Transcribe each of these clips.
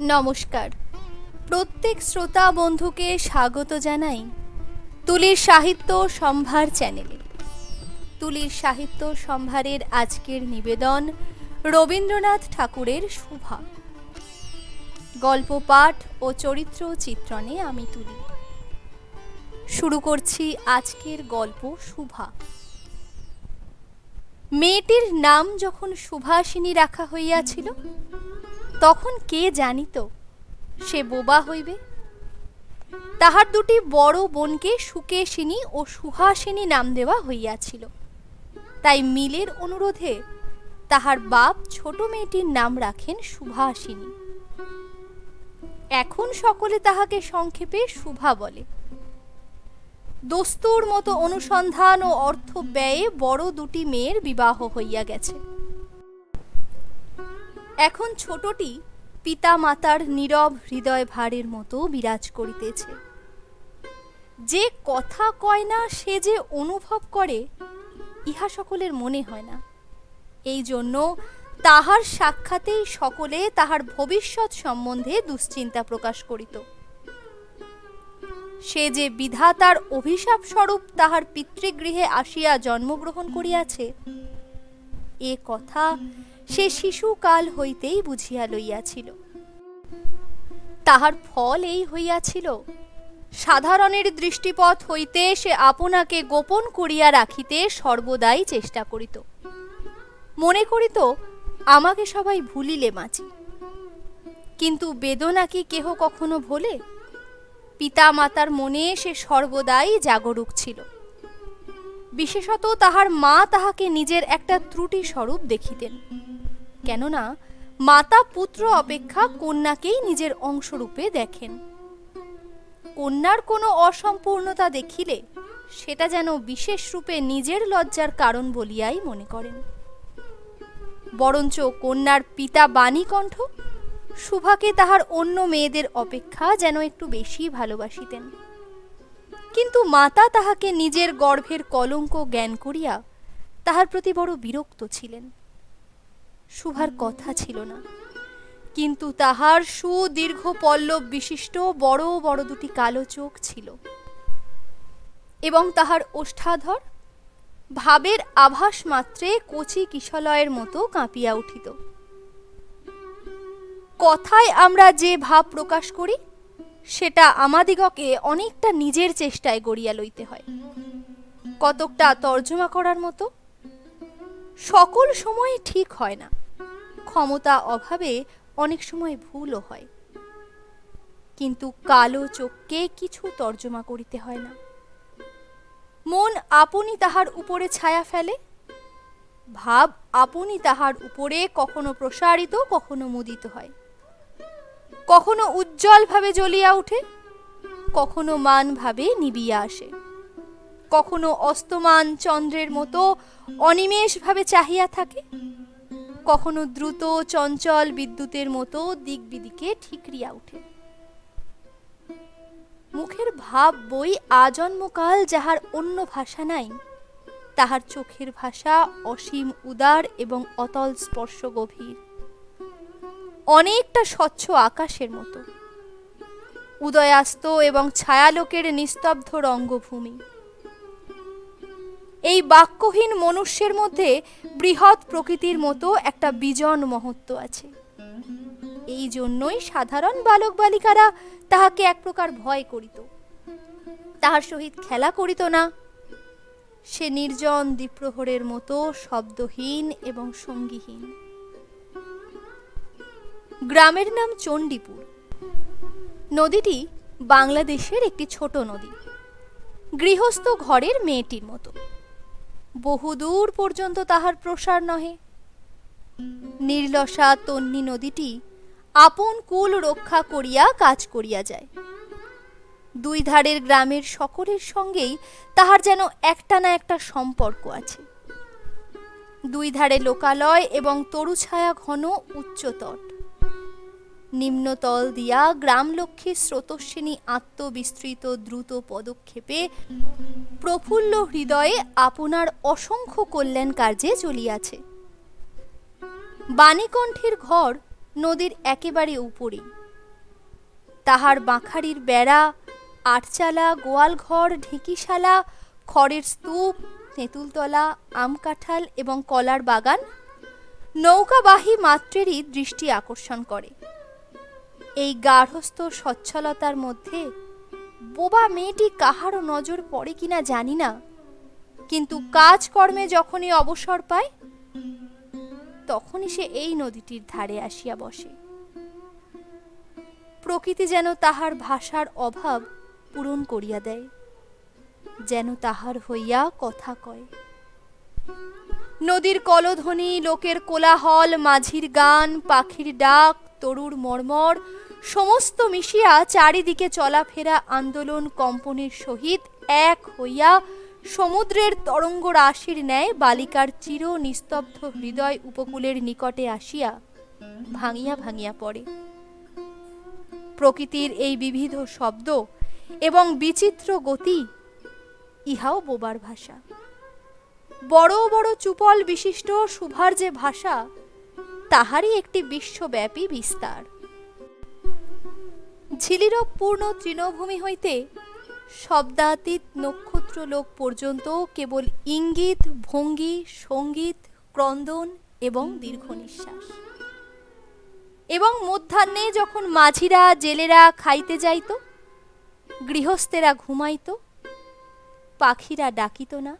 নমস্কার। প্রত্যেক শ্রোতা বন্ধুকে স্বাগত জানাই তুলির সাহিত্য সম্ভার চ্যানেলে। তুলির সাহিত্য সম্ভারের আজকের নিবেদন রবীন্দ্রনাথ ঠাকুরের শুভা। গল্প পাঠ ও চরিত্র চিত্রণে আমি তুলি। শুরু করছি আজকের গল্প শুভা। মেয়েটির নাম যখন সুভাষিনী রাখা হইয়াছিল, তখন কে জানিত সে বোবা হইবে। তাহার দুটি বড় বোনকে সুকেশিনী ও সুহাসিনী নাম দেওয়া হইয়াছিল। তাই মিলের অনুরোধে তাহার বাপ ছোট মেয়েটির নাম রাখেন সুভাষিনী। এখন সকলে তাহাকে সংক্ষেপে শুভা বলে। দস্তুর মতো অনুসন্ধান ও অর্থ ব্যয়ে বড় দুটি মেয়ের বিবাহ হইয়া গেছে। এখন ছোটটি পিতা মাতার নীরব হৃদয় ভারের মতো বিরাজ করিতেছে। যে কথা কয় না সে যে অনুভব করে, ইহা সকলের মনে হয় না। এই জন্য তাহার সাক্ষাতেই সকলে তাহার ভবিষ্যৎ সম্বন্ধে দুশ্চিন্তা প্রকাশ করিত। সে যে বিধাতার অভিশাপ স্বরূপ তাহার পিতৃগৃহে আসিয়া জন্মগ্রহণ করিয়াছে, এ কথা সে শিশুকাল হইতেই বুঝিয়া লইয়াছিল। তাহার ফল এই হইয়াছিল, সাধারণের দৃষ্টিপথ হইতে সে আপনাকে গোপন করিয়া রাখিতে সর্বদাই চেষ্টা করিত। মনে করিত আমাকে সবাই ভুলিলে বাঁচি। কিন্তু বেদনা কি কেহ কখনো ভোলে? পিতা মাতার মনে সে সর্বদাই জাগরুক ছিল। বিশেষত তাহার মা তাহাকে নিজের একটা ত্রুটি স্বরূপ দেখিতেন। কেননা মাতা পুত্র অপেক্ষা কন্যাকেই নিজের অংশরূপে দেখেন। কন্যার কোনো অসম্পূর্ণতা দেখিলে সেটা যেন বিশেষ রূপে নিজের লজ্জার কারণ বলিয়াই মনে করেন। বরঞ্চ কন্যার পিতা বাণীকণ্ঠ শুভাকে তাহার অন্য মেয়েদের অপেক্ষা যেন একটু বেশি ভালোবাসিতেন। কিন্তু মাতা তাহাকে নিজের গর্ভের কলঙ্ক জ্ঞান করিয়া তাহার প্রতি বড় বিরক্ত ছিলেন। শুভার কথা ছিল না, কিন্তু তাহার সুদীর্ঘ পল্লব বিশিষ্ট বড় বড় দুটি কালো চোখ ছিল, এবং তাহার ওষ্ঠাধর ভাবের আভাস মাত্রে কচি কিশলয়ের মতো কাঁপিয়া উঠিত। কথায় আমরা যে ভাব প্রকাশ করি, সেটা আমাদিগকে অনেকটা নিজের চেষ্টায় গড়িয়া লইতে হয়, কতকটা তর্জমা করার মতো। সকল সময় ঠিক হয় না, ক্ষমতা অভাবে অনেক সময় ভুলও হয়। কিন্তু কালো চোখকে কিছু তর্জমা করিতে হয় না। মন আপনি তাহার উপরে ছায়া ফেলে, ভাব আপনি তাহার উপরে কখনো প্রসারিত কখনো মুদিত হয়, কখনো উজ্জ্বল ভাবে জ্বলিয়া উঠে, কখনো মান ভাবে নিবিয়া আসে, কখনো অস্তমান চন্দ্রের মতো অনিমেষ ভাবে চাহিয়া থাকে, কখনো দ্রুত চঞ্চল বিদ্যুতের মতো দিক বিদিকে ঠিকরিয়া উঠে। মুখের ভাব বই আজন্মকাল যাহার অন্য ভাষা নাই, তাহার চোখের ভাষা অসীম উদার এবং অতল স্পর্শ গভীর, অনেকটা স্বচ্ছ আকাশের মতো, উদয়াস্ত এবং ছায়ালোকের নিস্তব্ধ রঙ্গভূমি। এই বাক্যহীন মনুষ্যের মধ্যে বৃহৎ প্রকৃতির মতো একটা বিজন মহত্ব আছে। এই জন্যই সাধারণ বালক বালিকারা তাহাকে এক প্রকার ভয় করিত, তাহার সহিত খেলা করিত না। সে নির্জন দ্বীপ্রহরের মতো শব্দহীন এবং সঙ্গীহীন। গ্রামের নাম চণ্ডীপুর। নদীটি বাংলাদেশের একটি ছোট নদী, গৃহস্থ ঘরের মেয়েটির মতো। বহুদূর পর্যন্ত তাহার প্রসার নহে। নির্লসা তন্বী নদীটি আপন কুল রক্ষা করিয়া কাজ করিয়া যায়। দুই ধারের গ্রামের সকলের সঙ্গেই তাহার যেন একটা না একটা সম্পর্ক আছে। দুই ধারে লোকালয় এবং তরুছায়া ঘন উচ্চতট। নিম্নতল দিয়া গ্রামলক্ষ্মী স্রোতস্বিনী আত্মবিস্তৃত দ্রুত পদক্ষেপে প্রফুল্ল হৃদয়ে আপনার অসংখ্য কল্যাণ কার্যে চলিয়াছে। বাণীকণ্ঠের ঘর নদীর একেবারে উপরে, তাহার বাঁখারির বেড়া, আটচালা, গোয়ালঘর, ঢেঁকিশালা, খড়ের স্তূপ, তেঁতুলতলা, আম কাঁঠাল এবং কলার বাগান নৌকাবাহী মাত্রেরই দৃষ্টি আকর্ষণ করে। এই গার্হস্থ্য সচ্ছলতার মধ্যে বোবা মেয়েটি কাহারও নজর পড়ে কিনা জানি না, কিন্তু কাজকর্মে যখনই অবসর পায় তখনই সে এই নদীটির ধারে আসিয়া বসে। প্রকৃতি যেন তাহার ভাষার অভাব পূরণ করিয়া দেয়, যেন তাহার হইয়া কথা কয়। নদীর কলধ্বনি, লোকের কোলাহল, মাঝির গান, পাখির ডাক, তরুর মর্মর সমস্ত মিশিয়া চারিদিকে চলাফেরা আন্দোলন কম্পনের সহিত এক হইয়া সমুদ্রের তরঙ্গ রাশির ন্যায় বালিকার চির নিস্তব্ধ হৃদয় উপকূলের নিকটে আসিয়া ভাঙিয়া ভাঙিয়া পড়ে। প্রকৃতির এই বিবিধ শব্দ এবং বিচিত্র গতি ইহাও বোবার ভাষা। বড় বড় চুপল বিশিষ্ট সুভার যে ভাষা, তাহারই একটি বিশ্বব্যাপী বিস্তার। ঝিলিরক পূর্ণ তৃণভূমি হইতে শব্দাতীত নক্ষত্রলোক পর্যন্ত কেবল ইঙ্গিত, ভঙ্গি, সঙ্গীত, ক্রন্দন এবং দীর্ঘ নিঃশ্বাস। এবং মধ্যাহ্নে যখন মাঝিরা জেলেরা খাইতে যাইত, গৃহস্থেরা ঘুমাইত, পাখিরা ডাকিত না,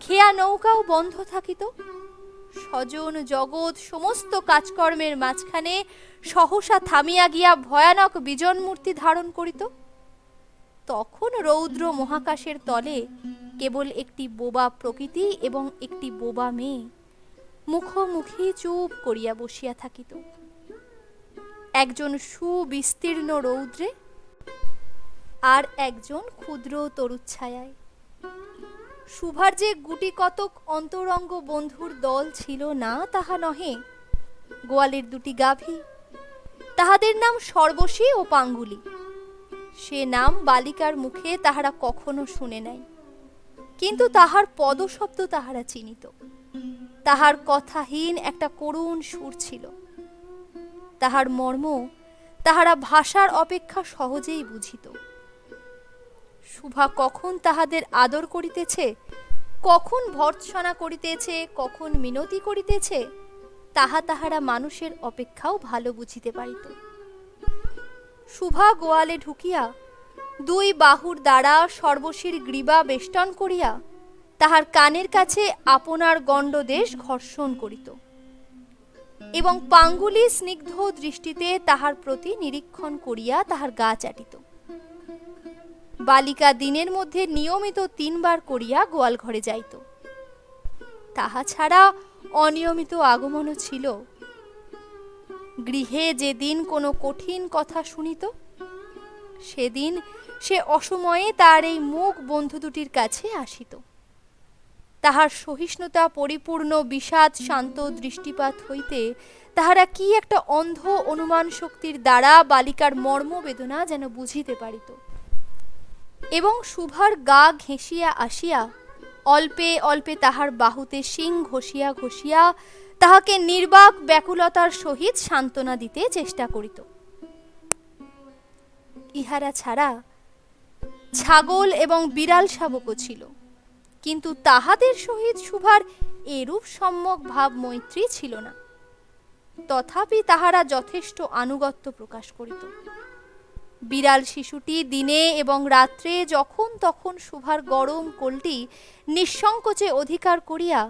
খেয়া নৌকাও বন্ধ থাকিত, স্বজন জগৎ সমস্ত কাজকর্মের মাঝখানে সহসা থামিয়া গিয়া ভয়ানক বিজন মূর্তি ধারণ করিত, তখন রৌদ্র মহাকাশের তলে কেবল একটি বোবা প্রকৃতি এবং একটি বোবা মেয়ে মুখোমুখি চুপ করিয়া বসিয়া থাকিত, একজন সুবিস্তীর্ণ রৌদ্রে আর একজন ক্ষুদ্র তরুচ্ছায়ায়। সুভার যে গুটি কতক অন্তরঙ্গ বন্ধুর দল ছিল না তাহা নহে, গোয়ালের দুটি গাভী, তাহাদের নাম সর্বশী ও পাঙ্গুলি। সে নাম বালিকার মুখে তাহারা কখনো শুনে নাই, কিন্তু তাহার পদশব্দ তাহারা চিনিত। তাহার কথাহীন একটা করুণ সুর ছিল, তাহার মর্ম তাহারা ভাষার অপেক্ষা সহজেই বুঝিত। সুভা কখন তাহাদের আদর করিতেছে, কখন ভর্ৎসনা করিতেছে, কখন মিনতি করিতেছে, তাহা তাহারা মানুষের অপেক্ষাও ভালো বুঝিতে পারিত। সুভা গোয়ালে ঢুকিয়া দুই বাহুর দ্বারা সর্বশীর গ্রীবা বেষ্টন করিয়া তাহার কানের কাছে আপনার গণ্ডদেশ ঘর্ষণ করিত এবং পাঙ্গুলি স্নিগ্ধ দৃষ্টিতে তাহার প্রতি নিরীক্ষণ করিয়া তাহার গা চাটিত। বালিকা দিনের মধ্যে নিয়মিত 3 বার করিয়া গোয়াল ঘরে যাইত। তাহা ছাড়া অনিয়মিত আগমনও ছিল। গৃহে যেদিন কোনো কঠিন কথা শুনিত, সেদিন সে অসময়ে তার এই মুখ বন্ধু দুটির কাছে আসিত। তাহার সহিষ্ণুতা পরিপূর্ণ বিষাদ শান্ত দৃষ্টিপাত হইতে তাহারা কি একটা অন্ধ অনুমান শক্তির দ্বারা বালিকার মর্মবেদনা যেন বুঝিতে পারিত এবং সুভার গা ঘেঁষিয়া আসিয়া অল্পে অল্পে তাহার বাহুতে শিং ঘষিয়া ঘষিয়া তাহাকে নির্বাক ব্যাকুলতার সহিত সান্ত্বনা দিতে চেষ্টা করিত। ইহারা ছাড়া ছাগল এবং বিড়াল শাবকও ছিল, কিন্তু তাহাদের সহিত সুভার এরূপ সম্যক ভাব মৈত্রী ছিল না। তথাপি তাহারা যথেষ্ট আনুগত্য প্রকাশ করিত। বিড়াল শিশুটি দিনে এবং রাত্রে যখন তখন সুভার গরম কোলটি নিঃসংকোচে অধিকার করিয়া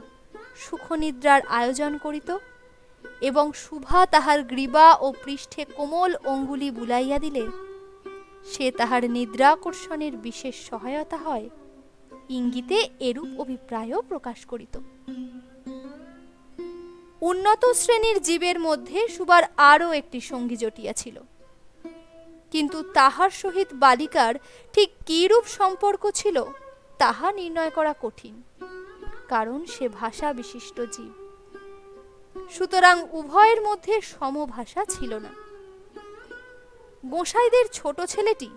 সুখনিদ্রার আয়োজন করিত এবং সুভা তাহার গ্রীবা ও পৃষ্ঠে কোমল অঙ্গুলি বুলাইয়া দিলে সে তাহার নিদ্রাকর্ষণের বিশেষ সহায়তা হয়, ইঙ্গিতে এরূপ অভিপ্রায়ও প্রকাশ করিত। উন্নত শ্রেণীর জীবের মধ্যে সুভার আরও একটি সঙ্গী জটিয়াছিল, কিন্তু তাহার সহিত বালিকার ঠিক কিরূপ সম্পর্ক ছিল তাহা নির্ণয় করা কঠিন, কারণ সে ভাষা বিশিষ্ট জীব। সুতরাং উভয়ের মধ্যে সমভাষা ছিল না। গোসাইদের ছোট ছেলেটি,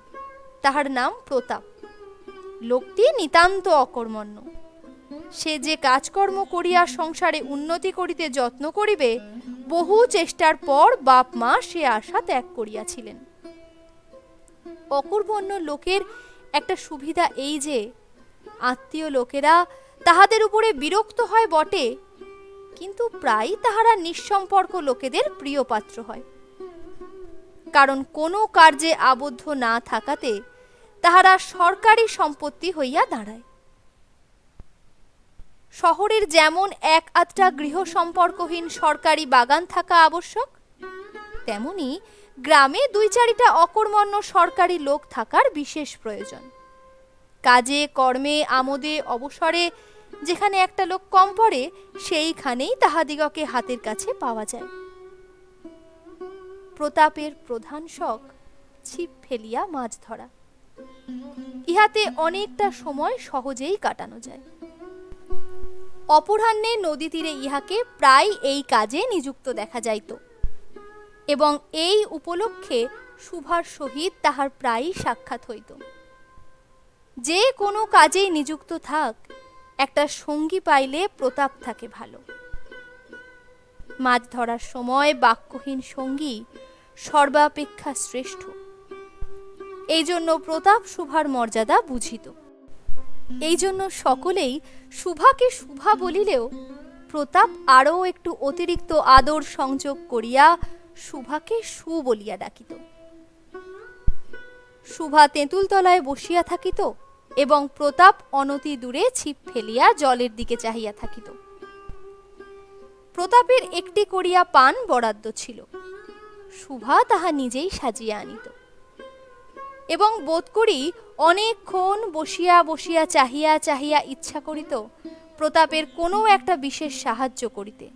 তাহার নাম প্রতাপ, লোকটি নিতান্ত অকর্মণ্য। সে যে কাজকর্ম করিয়া সংসারে উন্নতি করিতে যত্ন করিবে, বহু চেষ্টার পর বাপ মা সে আশা ত্যাগ করিয়াছিলেন। অকর্বণ্য লোকের একটা সুবিধা এই যে আত্মীয় লোকেরা তাহাদের উপরে বিরক্ত হয় বটে, কিন্তু প্রায় তাহারা নিঃসম্পর্ক লোকেদের প্রিয় পাত্র হয়। কারণ কোনো কার্যে আবদ্ধ না থাকাতে তাহারা সরকারি সম্পত্তি হইয়া দাঁড়ায়। শহরের যেমন এক আধটা গৃহ সম্পর্কহীন সরকারি বাগান থাকা আবশ্যক, তেমনি গ্রামে দুই চারিটা অকর্মণ্য সরকারি লোক থাকার বিশেষ প্রয়োজন। কাজে কর্মে আমোদে অবসরে যেখানে একটা লোক কম পড়ে, সেইখানেই তাহাদিগকে হাতের কাছে পাওয়া যায়। প্রতাপের প্রধান শখ ছিপ ফেলিয়া মাছ ধরা। ইহাতে অনেকটা সময় সহজেই কাটানো যায়। অপরাহ্নে নদী তীরে ইহাকে প্রায় এই কাজে নিযুক্ত দেখা যাইত, এবং এই উপলক্ষে সুভার সহিত তাহার প্রায়ই সাক্ষাৎ হইত। যে কোনো কাজেই নিযুক্ত থাক, একটা সঙ্গী পাইলে প্রতাপ থাকে ভালো। মাছ ধরার সময় বাক্যহীন সঙ্গী সর্বাপেক্ষা শ্রেষ্ঠ। এই জন্য প্রতাপ সুভার মর্যাদা বুঝিত। এই জন্য সকলেই সুভাকে সুভা বলিলেও প্রতাপ আরও একটু অতিরিক্ত আদর সংযোগ করিয়া সুভাকে সু বলিয়া ডাকিত। সুভা তেঁতুল তলায় বসিয়া থাকিত এবং প্রতাপ অনতি দূরে ছিপ ফেলিয়া জলের দিকে চাহিয়া থাকিত। প্রতাপের একটি করিয়া পান বরাদ্দ ছিল, সুভা তাহা নিজেই সাজিয়া আনিত, এবং বোধ করি অনেকক্ষণ বসিয়া বসিয়া চাহিয়া চাহিয়া ইচ্ছা করিত প্রতাপের কোনো একটা বিশেষ সাহায্য করিতে,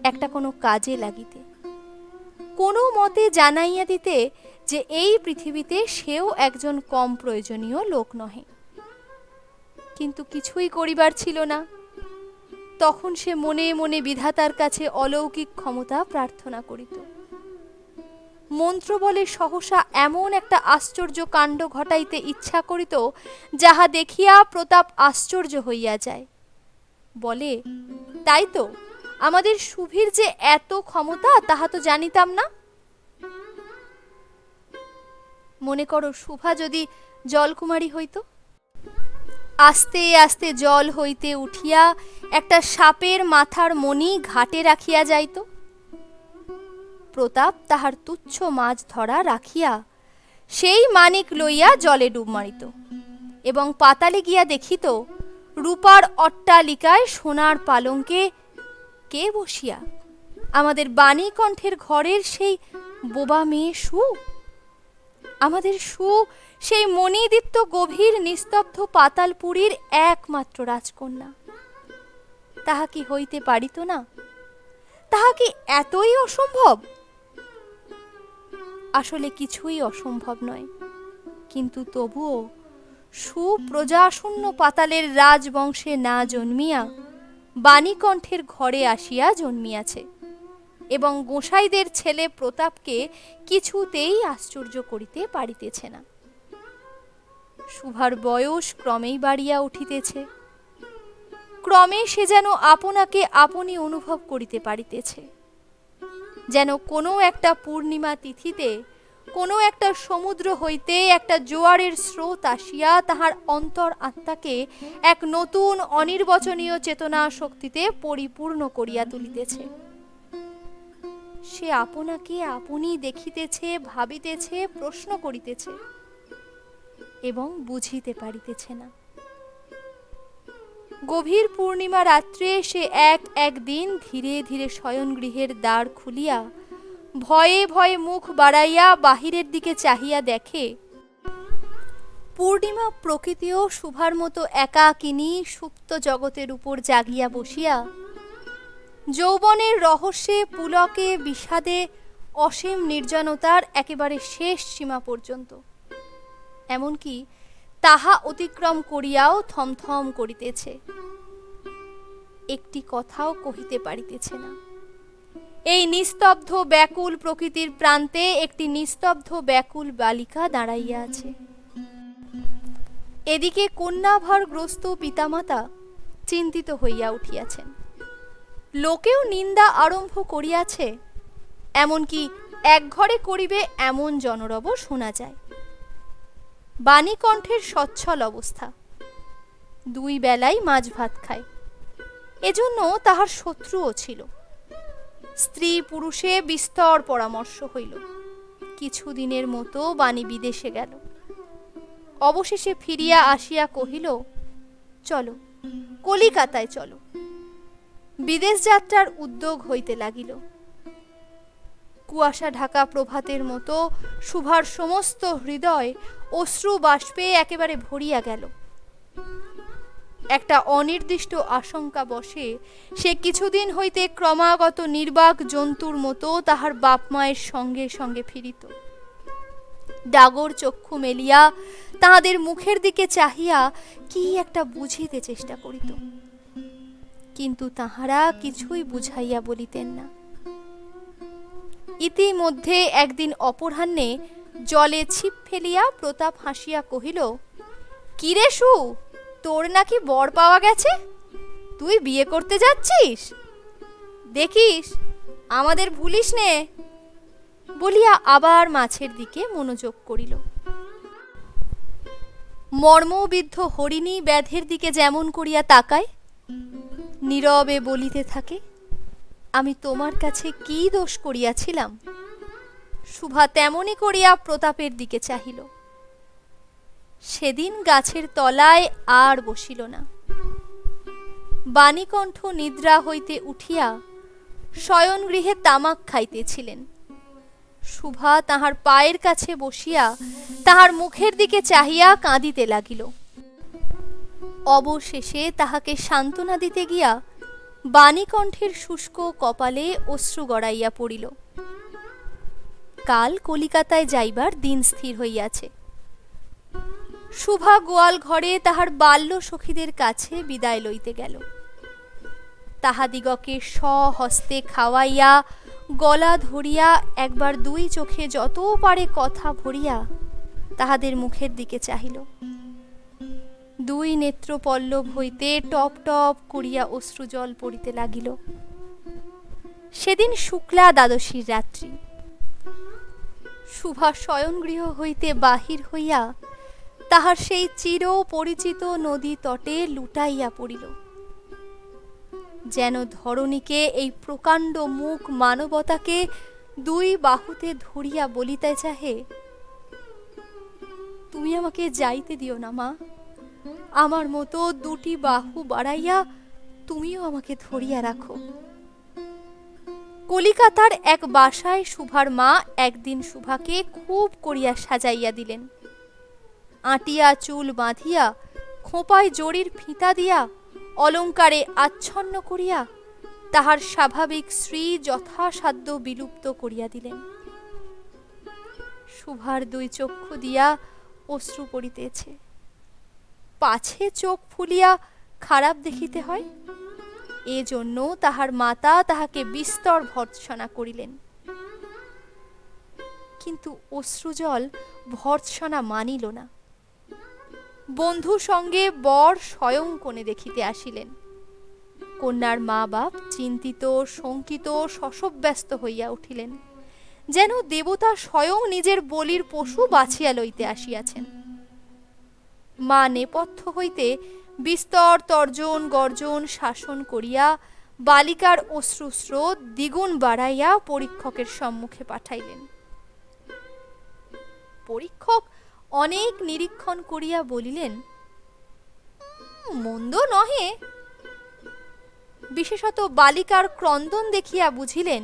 একটা কোনো কাজে লাগিতে, কোনো মতে জানাইয়া দিতে যে এই পৃথিবীতে সেও একজন কম প্রয়োজনীয় লোক নহে। কিন্তু কিছুই করিবার ছিল না। তখন সে মনে মনে বিধাতার কাছে অলৌকিক ক্ষমতা প্রার্থনা করিত। মন্ত্র বলে সহসা এমন একটা আশ্চর্য কাণ্ড ঘটাইতে ইচ্ছা করিত, যাহা দেখিয়া প্রতাপ আশ্চর্য হইয়া যায়। বলে, তাই তো, আমাদের সুভীর যে এত ক্ষমতা তাহা তো জানিতাম না। মনে করো সুভা যদি জলকুমারী হইত, আস্তে আস্তে জল হইতে উঠিয়া একটা সাপের মাথার মণি ঘাটে রাখিয়া যাইত। প্রতাপ তাহার তুচ্ছ মাছ ধরা রাখিয়া সেই মানিক লইয়া জলে ডুব মারিত এবং পাতালে গিয়া দেখিত রূপার অট্টালিকায় সোনার পালঙ্কে কে বসিয়া? আমাদের বাণীকণ্ঠের ঘরের সেই বোবা মেয়ে সু। আমাদের সু সেই মণিদীপ্ত গভীর নিস্তব্ধ পাতালপুরীর একমাত্র রাজকন্যা। তাহা কি হইতে পারিত না? তাহা কি এতই অসম্ভব? আসলে কিছুই অসম্ভব নয়, কিন্তু তবুও সুপ্রজাশূন্য পাতালের রাজবংশে না জন্মিয়া বাণীকণ্ঠের ঘরে আসিয়া জন্মিয়াছে, এবং গোসাইদের ছেলে প্রতাপকে কিছুতেই আশ্চর্য করিতে পারিতেছে না। সুভার বয়স ক্রমেই বাড়িয়া উঠিতেছে। ক্রমে সে যেন আপনাকে আপনি অনুভব করিতে পারিতেছে, যেন কোনো একটা পূর্ণিমা তিথিতে কোনো একটা সমুদ্র হইতে একটা জোয়ারের স্রোত আসিয়া তাহার অন্তর আত্মাকে এক নতুন অনির্বচনীয় চেতনা শক্তিতে পরিপূর্ণ করিয়া তুলিতেছে। সে আপনাকে আপনি দেখিতেছে, ভাবিতেছে, প্রশ্ন করিতেছে এবং বুঝিতে পারিতেছে না। গভীর পূর্ণিমা রাত্রে সে একদিন ধীরে ধীরে শয়নগৃহের দ্বার খুলিয়া ভয়ে ভয়ে মুখ বাড়াইয়া বাহিরের দিকে চাহিয়া দেখে পূর্ণিমা প্রকৃতিও সুভার মতো একাকিনী সুপ্ত জগতের উপর জাগিয়া বসিয়া যৌবনের রহস্যে পুলকে বিষাদে অসীম নির্জনতার একেবারে শেষ সীমা পর্যন্ত, এমনকি তাহা অতিক্রম করিয়াও থমথম করিতেছে। একটি কথাও কহিতে পারিতেছে না। এই নিস্তব্ধ ব্যাকুল প্রকৃতির প্রান্তে একটি নিস্তব্ধ ব্যাকুল বালিকা দাঁড়াইয়া আছে। এদিকে কন্যাভারগ্রস্ত পিতামাতা চিন্তিত হইয়া উঠিয়াছেন। লোকেও নিন্দা আরম্ভ করিয়াছে, এমনকি এক ঘরে করিবে এমন জনরব শোনা যায়। বাণীকণ্ঠের সচ্ছল অবস্থা, 2 বেলাই মাছ ভাত খায়। এজন্য তাহার শত্রুও ছিল। স্ত্রী পুরুষে বিস্তর পরামর্শ হইল। কিছুদিনের মতো বাণী বিদেশে গেল। অবশেষে ফিরিয়া আসিয়া কহিল, চলো, কলিকাতায় চলো। বিদেশ যাত্রার উদ্যোগ হইতে লাগিল। কুয়াশা ঢাকা প্রভাতের মতো সুভার সমস্ত হৃদয় অশ্রু বাষ্পে একেবারে ভরিয়া গেল। একটা অনির্দিষ্ট আশঙ্কা বশে সে কিছুদিন হইতে ক্রমাগত নির্বাক জন্তুর মতো তাহার বাপ মায়ের সঙ্গে সঙ্গে ফিরিত। ডাগর চক্ষু মেলিয়া তাহাদের মুখের দিকে চাহিয়া কি একটা বুঝিতে চেষ্টা করিত, কিন্তু তাহারা কিছুই বুঝাইয়া বলিতেন না। ইতিমধ্যে একদিন অপরাহ্নে জলে ছিপ ফেলিয়া প্রতাপ হাসিয়া কহিল, কিরে সু, তোর নাকি বর পাওয়া গেছে? তুই বিয়ে করতে যাচ্ছিস? দেখিস আমাদের ভুলিস নে। বলিয়া আবার মাছের দিকে মনোযোগ করিল। মর্মবিদ্ধ হরিণী ব্যাধের দিকে যেমন করিয়া তাকায়, নীরবে বলিতে থাকে, আমি তোমার কাছে কি দোষ করিয়াছিলাম? শুভা তেমনি করিয়া প্রতাপের দিকে চাহিল। সেদিন গাছের তলায় আর বসিল না। বাণীকণ্ঠ নিদ্রা হইতে উঠিয়া শয়নগৃহে তামাক খাইতেছিলেন। শুভা তাহার পায়ের কাছে বসিয়া তাহার মুখের দিকে চাহিয়া কাঁদিতে লাগিল। অবশেষে তাহাকে সান্ত্বনা দিতে গিয়া বাণীকণ্ঠের শুষ্ক কপালে অশ্রু গড়াইয়া পড়িল। কাল কলিকাতায় যাইবার দিন স্থির হইয়াছে। শুভা গোয়াল ঘরে তাহার বাল্য সখীদের কাছে বিদায় লইতে গেল। তাহাদিগকে স্বহস্তে খাওয়াইয়া গলা ধরিয়া একবার 2 চোখে যত পারে কথা ভরিয়া তাহাদের মুখের দিকে চাহিল। 2 নেত্র পল্লব হইতে টপ টপ করিয়া অশ্রুজল পড়িতে লাগিল। সেদিন শুক্লা দ্বাদশীর রাত্রি। শুভা শয়নগৃহ হইতে বাহির হইয়া তাহার সেই চির পরিচিত নদী তটে লুটাইয়া পড়িল। যেন ধরণীকে, এই প্রকাণ্ড মুখ মানবতাকে 2 বাহুতে ধরিয়া বলিতে চাহে, তুমি আমাকে যাইতে দিও না মা। আমার মতো 2টি বাহু বাড়াইয়া তুমিও আমাকে ধরিয়া রাখো। কলিকাতার এক বাসায় শুভার মা একদিন শুভাকে খুব করিয়া সাজাইয়া দিলেন। আটিয়া চুল বাঁধিয়া, খোঁপায় জরির ফিতা দিয়া, অলঙ্কারে আচ্ছন্ন করিয়া তাহার স্বাভাবিক শ্রী যথাসাধ্য বিলুপ্ত করিয়া দিলেন। শুভার 2 চক্ষু দিয়া অশ্রু পড়িতেছে। পাছে চোখ ফুলিয়া খারাপ দেখিতে হয়, এজন্য তাহার মাতা তাহাকে বিস্তর ভর্ৎসনা করিলেন। কিন্তু অশ্রুজল ভর্ৎসনা মানিল না। বন্ধু সঙ্গে বর স্বয়ং কোণে দেখিতে আসিলেন। কন্যার মা বাপ চিন্তিত, শঙ্কিত, শশব্যস্ত হইয়া উঠিলেন, যেন দেবতা স্বয়ং নিজের বলির পশু বাছিয়া লইতে আসিয়াছেন। মা নেপথ্য হইতে বিস্তর তর্জন গর্জন শাসন করিয়া বালিকার অশ্রুস্রোত দ্বিগুণ বাড়াইয়া পরীক্ষকের সম্মুখে পাঠাইলেন। পরীক্ষক অনেক নিরীক্ষণ করিয়া বলিলেন, মন্দ নহে। বিশেষত বালিকার ক্রন্দন দেখিয়া বুঝিলেন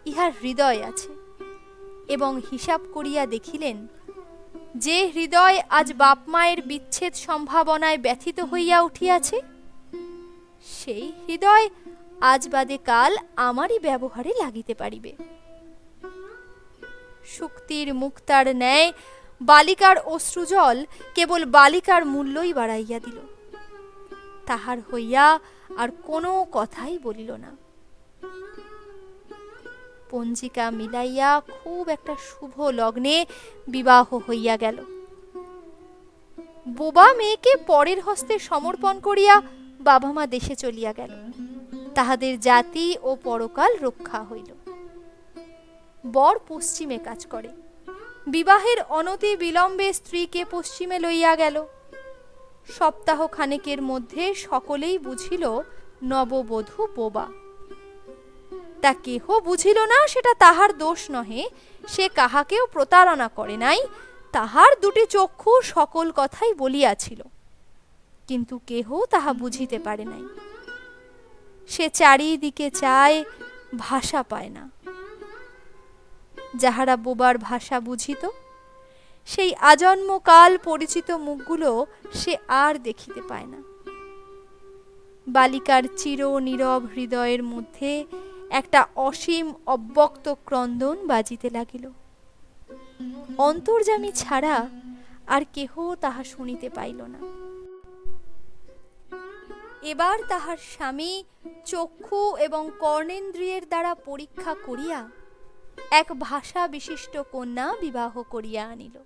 ইহার হৃদয় আছে, এবং হিসাব করিয়া দেখিলেন যে হৃদয় আজ বাপ মায়ের বিচ্ছেদ সম্ভাবনায় ব্যথিত হইয়া উঠিয়াছে, সেই হৃদয় আজ বাদে কাল আমারই ব্যবহারে লাগিতে পারিবে। শুক্তির মুক্তার ন্যায় বালিকার অশ্রুজল কেবল বালিকার মূল্যই বাড়াইয়া দিল। তাহার হইয়া আর কোনো কথাই বলিল না। পঞ্জিকা মিলাইয়া খুব একটা শুভ লগ্নে বিবাহ হইয়া গেল। বোবা মেয়েকে পরের হস্তে সমর্পণ করিয়া বাবা মা দেশে চলিয়া গেল। তাহাদের জাতি ও পরকাল রক্ষা হইল। বর পশ্চিমে কাজ করে, বিবাহের অনতি বিলম্বে স্ত্রীকে পশ্চিমে লইয়া গেল। সপ্তাহ খানেকের মধ্যে সকলেই বুঝিল নববধূ বোবা। তা কেহ বুঝিল না সেটা তাহার দোষ নহে, সে কাহাকেও প্রতারণা করে নাই, তাহার দুটি চক্ষু সকল কথাই বলিয়াছিল, কিন্তু কেহ তাহা বুঝিতে পারে নাই। সে চারিদিকে চায়, ভাষা পায় না। যাহারা বোবার ভাষা বুঝিত, সেই আজন্মকাল পরিচিত মুখগুলো সে আর দেখিতে পায় না। বালিকার চির নীরব হৃদয়ের মধ্যে একটা অসীম অব্যক্ত ক্রন্দন বাজিতে লাগিল। অন্তর্যামী ছাড়া আর কেহ তাহা শুনিতে পাইল না। এবার তাহার স্বামী চক্ষু এবং কর্ণেন্দ্রিয়ের দ্বারা পরীক্ষা করিয়া এক ভাষা বিশিষ্ট কন্যা বিবাহ করিয়া আনিল।